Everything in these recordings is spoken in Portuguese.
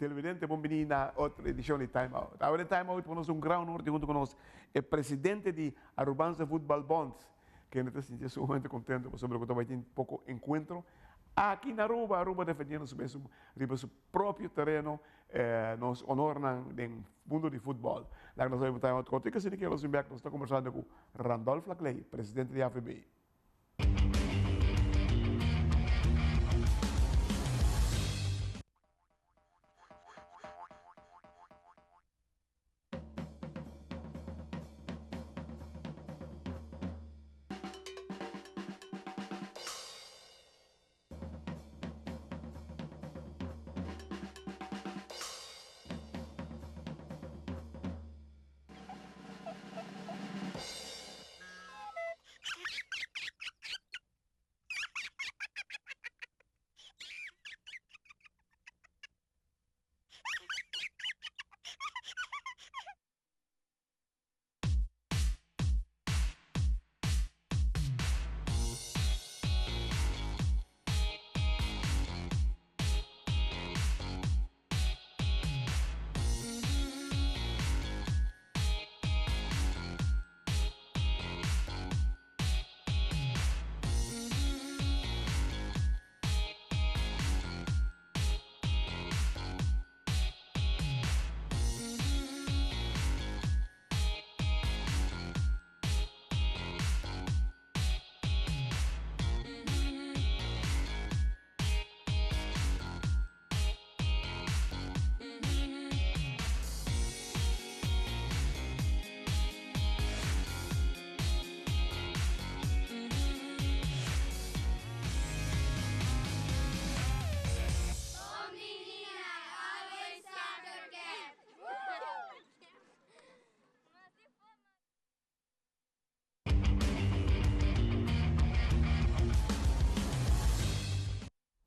televidente, bem-vindo a outra edição de Time Out. Agora em Time Out, temos um grande honor junto conosco, o presidente de Arubanza Football Bonds, que nos sentimos sumamente contentes sobre o que estamos tendo pouco encontro. Aqui na Aruba, defendendo seu próprio terreno, nos honoram no mundo de futebol. Lá nós vamos estar contigo, que se nós estamos conversando com Randolph Laclay, presidente da AFB.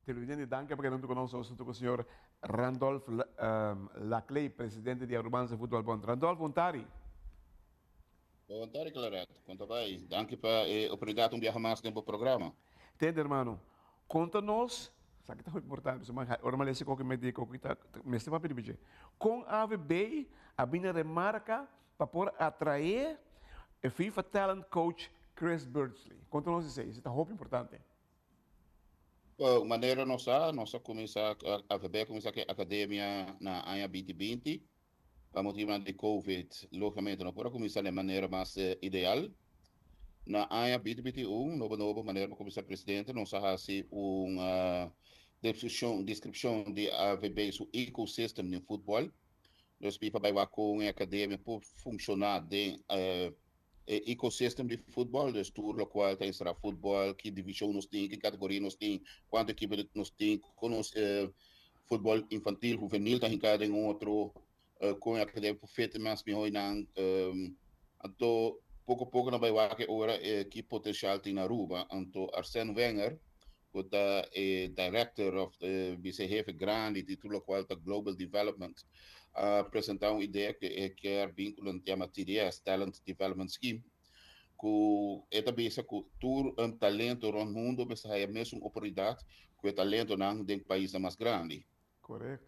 Televidente, danke porque não conosco com o senhor Randolph Laclay, presidente de Arubanza Football Bond. Randolph, vontade. Boa tarde, Clareto. Quanto vai? Danke para a oportunidade de um viajar mais tempo programa. Entende, irmão? Conta-nos, sabe que está importante, mas normalmente se qualquer médico que está, me está para pedir, com a AVB, a bina remarca para poder atrair o FIFA Talent Coach Chris Birdsley. Conta-nos isso, isso está muito importante. Bom, maneira nossa começar a AVB começar a academia na ANHA 2020, para motivo de Covid, logicamente não pode começar de maneira mais ideal. Na ANHA 2021, nova maneira para começar presidente, nós fazemos uma descrição de AVB, seu ecossistema no futebol. Nós vamos com a academia para funcionar dentro ecossistema de futebol, de tour qual tem será futebol, que divisão nós tem, que categoria nós tem, quanto equipe nós tem, com futebol infantil, juvenil, tem cada outro, com a academia perfeita, mas me olham, então, pouco a pouco, não vai que ora que potencial tem na Aruba, então, Arsene Wenger, que é director of vice-chefe grande de tudo qual é Global Development, apresentar uma ideia que é vinculante a TDS, Talent Development Scheme, que é também que todo talento no mundo, mas é mesmo uma oportunidade que o talento não tem país mais grande. Correto.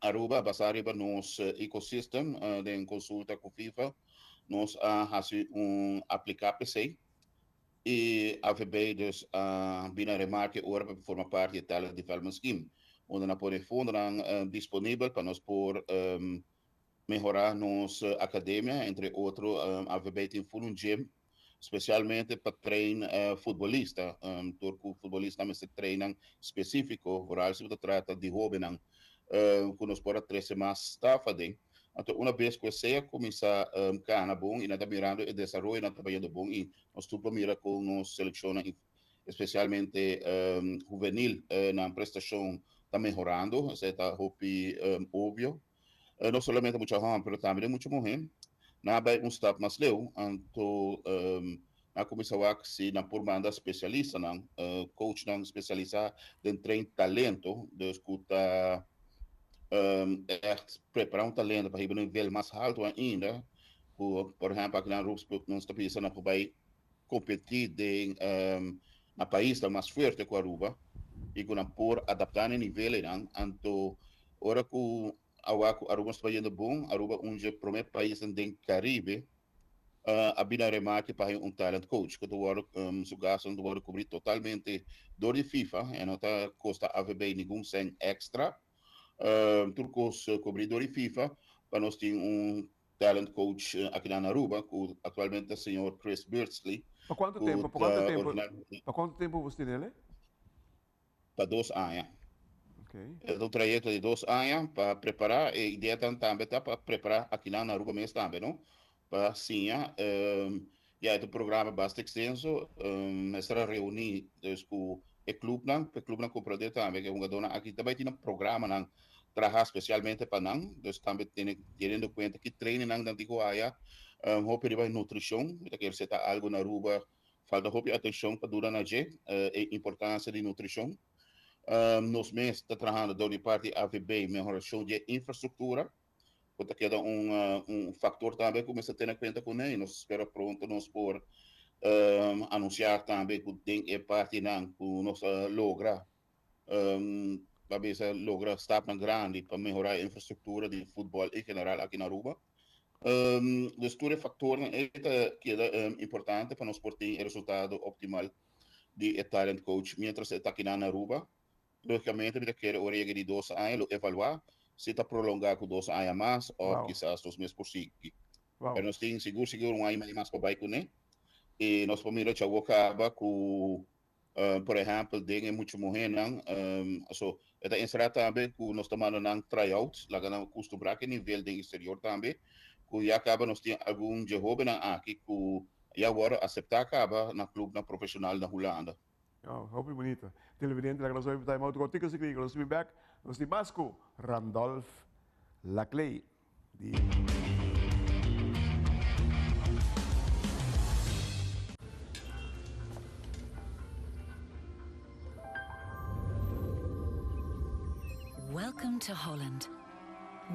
Aruba, basado no nosso ecossistema, de consulta com FIFA, nós fazemos aplicar PC, e a VB dus binnen remarque ora forma parte do Talent Development Scheme, onde nós podemos fundo disponível para nós por melhorar nossa academia, entre outros, a VB tem um gym, especialmente para treinar futebolista, porque o futebolista também se treina específico, rural se trata de hobby, que nós podemos trazer mais staff ali. Então, uma vez que você começar a cana bom e nada mirando o desenvolvimento, nada trabalhando bom e nós tudo mira com nos seleciona especialmente juvenil na prestação está melhorando, isso está óbvio. Não somente muito bom, mas também muito morrer. Na vai staff mais leu, então na comissão que se na por banda especialista, coach não especialista em treinar talento, de escutar echt preparar talento para ir para um nível mais alto ainda. Por exemplo, aqui na Rússia, nós estamos pensando para competir na país mais forte que a Aruba, e que por adaptar o nível, então, ora ku awaku Aruba está indo bom, Aruba onde o primeiro país em Caribe, a bina remate para talent coach, que tu agora sugação do agora cobrir totalmente do de FIFA, e não está custa AVB nenhum sem extra, turcos cobrir do de FIFA, para nós ter talent coach aqui na Aruba, que atualmente é o senhor Chris Beardsley, Por quanto que tempo? Por quanto tempo? original Por quanto tempo você tem nele? para 2 anos. Ok. É um trajeto de 2 anos para preparar, e a ideia também está para preparar aqui na Aruba mesmo também, não? Para sim, já é um programa bastante extenso, mas será reunir com o clube não compreende também, que é uma dona aqui também tem um programa, não? Trabalhar especialmente para não, então também tem tendo em conta que treino não digo aí, hope de nutrição, que quer ser algo na Aruba, falta hope atenção para durar na G, a importância de nutrição. Nos meses está trabalhando da parte AVB, melhoração de infraestrutura, porque queda fator também que começa a ter em conta com ele, nós espera pronto nós por anunciar também que tem parte não, que nós logra, a vez logra estar grande para melhorar a infraestrutura de futebol em geral aqui na Aruba. Dus twee factoren que é importante para nós ter o resultado optimal de talent coach, mientras está aqui na Aruba. Logicamente, ele quer orelha de 2 anos, evaluar se está prolongado com 2 anos mais, ou Wow. quizás 2 meses por seguir. Wow. Mas nós temos seguro 1 ano mais para baixo, né? E nós podemos já acaba com, por exemplo, tem muito morrer, não? So, é encerrar também que nós tomando não tryouts, lá que custo que nível de exterior também, que acaba nós temos algum jovem aqui que e agora aceitar acaba na clube na profissional na Holanda. Oh, hope bonito. Televidente, la gracia de time out. Contigo si Let's be back. Nos di Masco, Randolph Laclay. Di Welcome to Holland.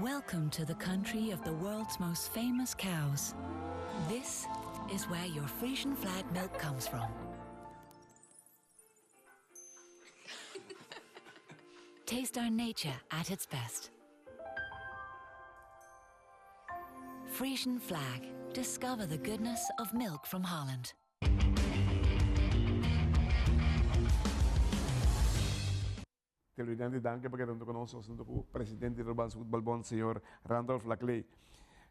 Welcome to the country of the world's most famous cows. This is where your Frisian flag milk comes from. Taste our nature at its best. Frisian flag. Discover the goodness of milk from Holland. televidente, danke perché tanto conosco, sono il presidente del Balance Football Bond, signor Randolph Laclay.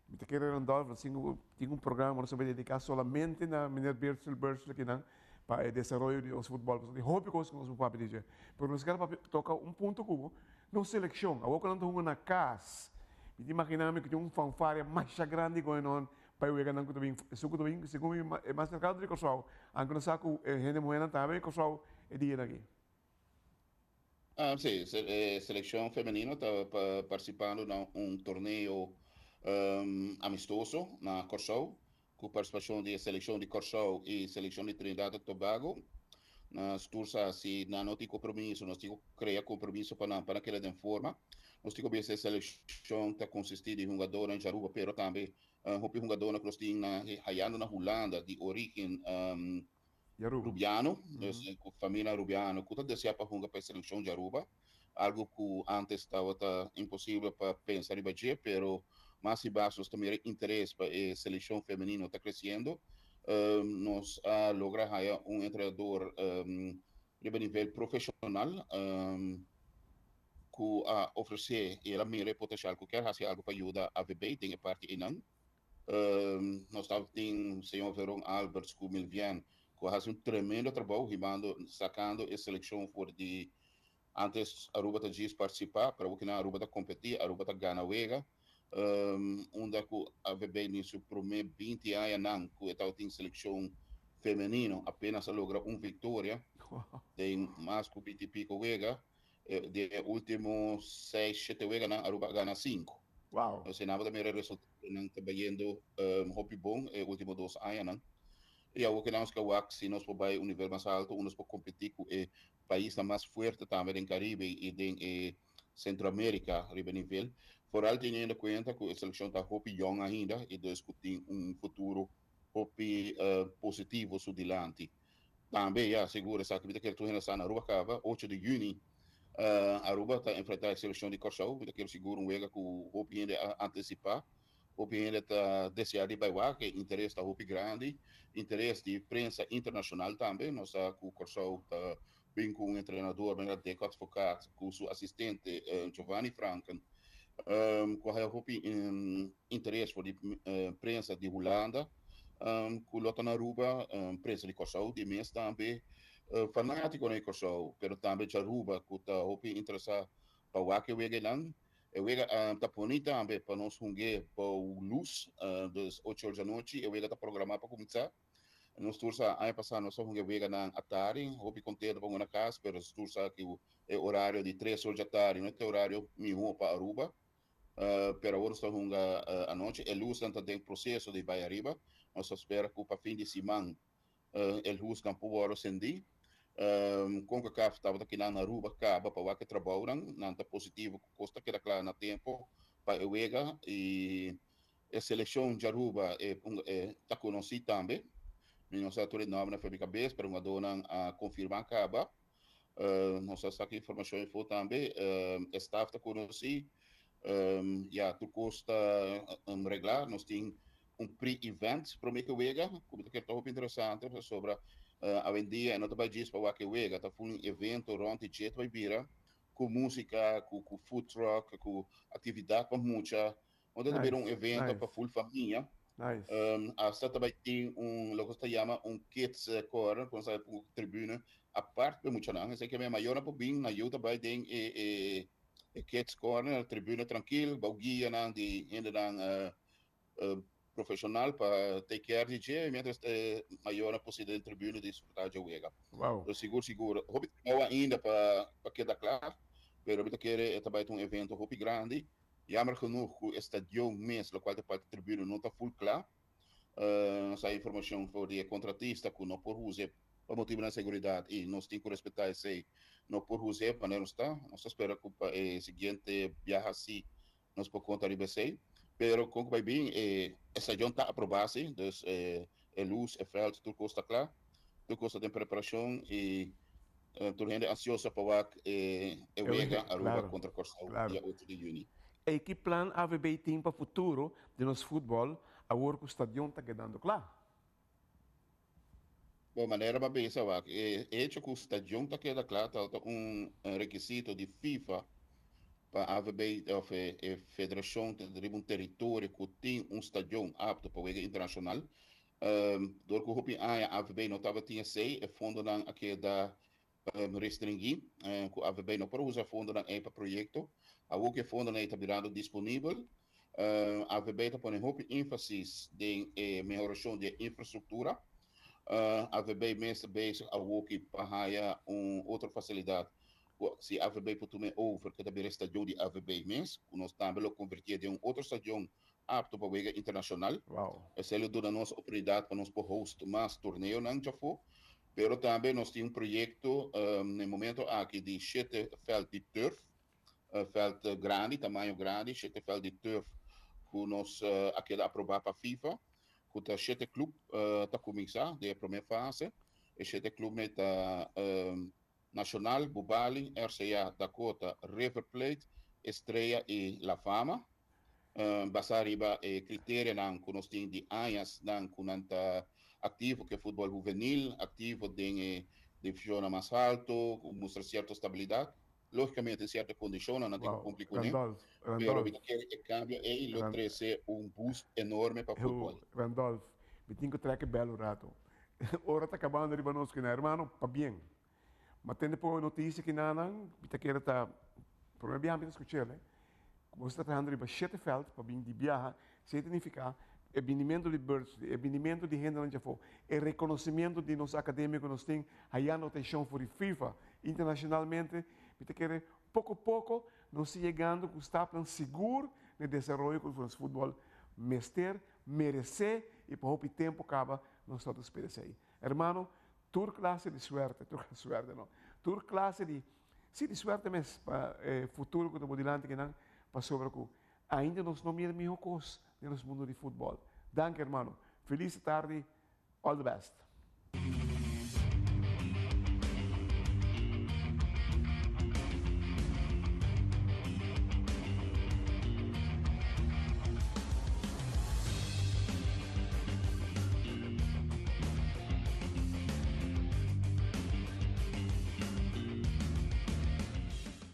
Mi te quiero Randolph, tengo un programa, no se va a dedicar solamente a meneer Beertsel, que não, para o desenvolvimento de nosso futebol. Eu hope que nós vamos poder dizer. Mas nós queremos tocar ponto cubo, na seleção. A outra não tem na casa. Me imaginava que tinha fanfare mais grande going on, para eu ganhar também, segundo é mais cercado de pessoal. Anche não sabe que gente moeda também, pessoal, é dia aqui. Sim, seleção feminina está participando de torneio amistoso na Corsou, com participação de seleção de Corsou e seleção de Trinidad e Tobago. Nós temos assim, não tem compromisso, nós temos que criar compromisso para aquela de forma. Nós temos que ver se a seleção está consistente em jogador em Jaruba, pero também um jogador que nós temos na Holanda, de origem Rubiano, com família Rubiano, que desea para jogar para a seleção de Aruba, algo que antes estava impossível para pensar em fazer, pero mais e baixo também interesse para a seleção feminina está crescendo. Nós logramos treinador de nível profissional que oferecer ela melhor potencial que quer fazer algo para ajudar a VB, tem parte inang. Nós temos o senhor Verón Alberts com Milvian, que faz tremendo trabalho, sacando a seleção for de antes a Aruba está participar, para o que na Aruba está competir, a Aruba está ganhar wega, onde a VB nisso primeiro 20 anos não, que tem seleção feminino, apenas logra vitória, tem mais que 20 pico wega, de últimos 6, 7 wega na Aruba ganha 5. Wow. O Senado também resultado não trabalhando hobby bom últimos 2 anos, não? E o que nós queremos se nós podemos um nível mais alto, nós podemos competir com o país mais forte também em Caribe e em Centroamérica, a nível. Por tendo em conta que a seleção está hobby young ainda e discutir futuro hobby positivo sul dilante. Também, segura, sabe que tu está na rua acaba 8 de junho. Aruba está enfrentando a seleção de Corsau, porque aquele seguro um wega que o Hopi ainda antecipar. Hopi ainda está desejando para lá, que interesse está Hopi grande, interesse de imprensa internacional também. Nós com o Corsau está bem com o treinador, bem até com advogado, com o seu assistente Giovanni Franken. Com a Hopi interesse por a imprensa de Holanda, com o Lota Aruba, imprensa de Corsau, de mês também. Fanático na Corsau, pero também de Aruba, que está Hopi interessado para o que wega lang. Eu wega tá bonita também para nós hungar para o luz das 8 horas da noite. Eu wega tá programado para começar. Nós tursa ano passado nós hungar wega na Atari, Hopi contente para uma casa, pero nós tursa que o horário de 3 horas da tarde, não é horário nenhum para Aruba. Pero agora está hungar à noite. A luz não tem processo de vai arriba. Nós espera que para fim de semana a luz não pode acender. Com que CAF estava aqui na Aruba, acaba para que trabalham, não está positivo, custa que era claro na tempo, para o EGA, e a seleção de Aruba está conhecida também, não sei se nome na fábrica cabeça, para uma dona a confirmar acaba, não sei se aqui informação foi também, o staff está conhecido, já tu custa regular, nós temos pre-event para o EGA, como que é interessante sobre a vendia não vai dizer para o que wega tá um evento onde jet vai vir com música com food truck com atividade para muita onde vai um evento para full família hasta também tem logo se chama kids corner com essa tribuna a parte de muita não sei que é maior para bem na ajuda vai tem kids corner tribuna tranquilo guia não de ainda não profissional para take care de dia, mientras maior a possibilidade de tribuna de disfrutar de wega. Wow. Eu seguro. Hobby não ainda para quedar claro, pero eu quero também um evento hobby grande. Jammer genoeg o estadio mês, no qual a tribuna não está full claro. Essa informação foi de contratista que não por usar para motivo da segurança e nós temos que respeitar isso aí. Não por usar para não estar. Nós esperamos que o seguinte viaja assim, nós por conta de BC. Pero como vai bem, essa já está aprovada, então a luz, a fralda, tudo custa claro, tudo custa de preparação e tudo gente ansiosa para o Vega Aruba contra Corsau dia 8 de junho. E que plano AVB tem para o futuro de nosso futebol, agora que o estádio está quedando claro? De maneira mais bem, sabe, hecho que o estádio está quedando claro, está requisito de FIFA para a AVB, a federação tem um território que tem estádio apto para o Vega internacional. Door que hopi a AVB não estava tinha sei é fundo não aqui da restringir que a AVB não para usar fundo não para projeto a o que fundo não está virando disponível a AVB está pondo hopi ênfase de melhoração de infraestrutura a AVB mesmo base a o que para outra facilidade se a AVB por também over que também estádio de AVB mesmo nós também lo convertir de outro estádio apto para a Liga Internacional. Wow. Essa é a nossa oportunidade para nós por host mais torneio não já foi, pero também nós temos projeto no momento aqui de 7 veld de turf, veld grande, tamanho grande, 7 veld de turf que nós aqui aprovar para a FIFA, que está 7 clubes está começar de primeira fase, e 7 clubes está Nacional, Bubali, RCA, Dakota, River Plate, Estrela e La Fama. Basariba critério não que nós temos de anos não que não está ativo que é futebol juvenil ativo de divisão mais alto mostra certa estabilidade logicamente em certa condição não tem complico né pero que cambio e lo trazer boost enorme para o futebol Randolph me tenho que trazer belo rato ora está acabando de nós que não irmão para bem mas tem depois notícia que não me quer estar por bem me escutar né você está trazendo para 7 veld para vir de viajar significa o benimento de birds, o benimento de gente onde for, o reconhecimento de nós acadêmicos nós tem aí a anotação por FIFA internacionalmente, porque quer pouco a pouco nós chegando com está plan seguro no desenvolvimento do futebol mester, merecer e por pouco tempo acaba nós todos esperamos aí. Hermano, toda classe de suerte não, toda classe de de suerte mesmo para o futuro que estamos diante que não passou para que ainda nós não miramos coisas no mundo de futebol. Danke, hermano. Feliz tarde. All the best.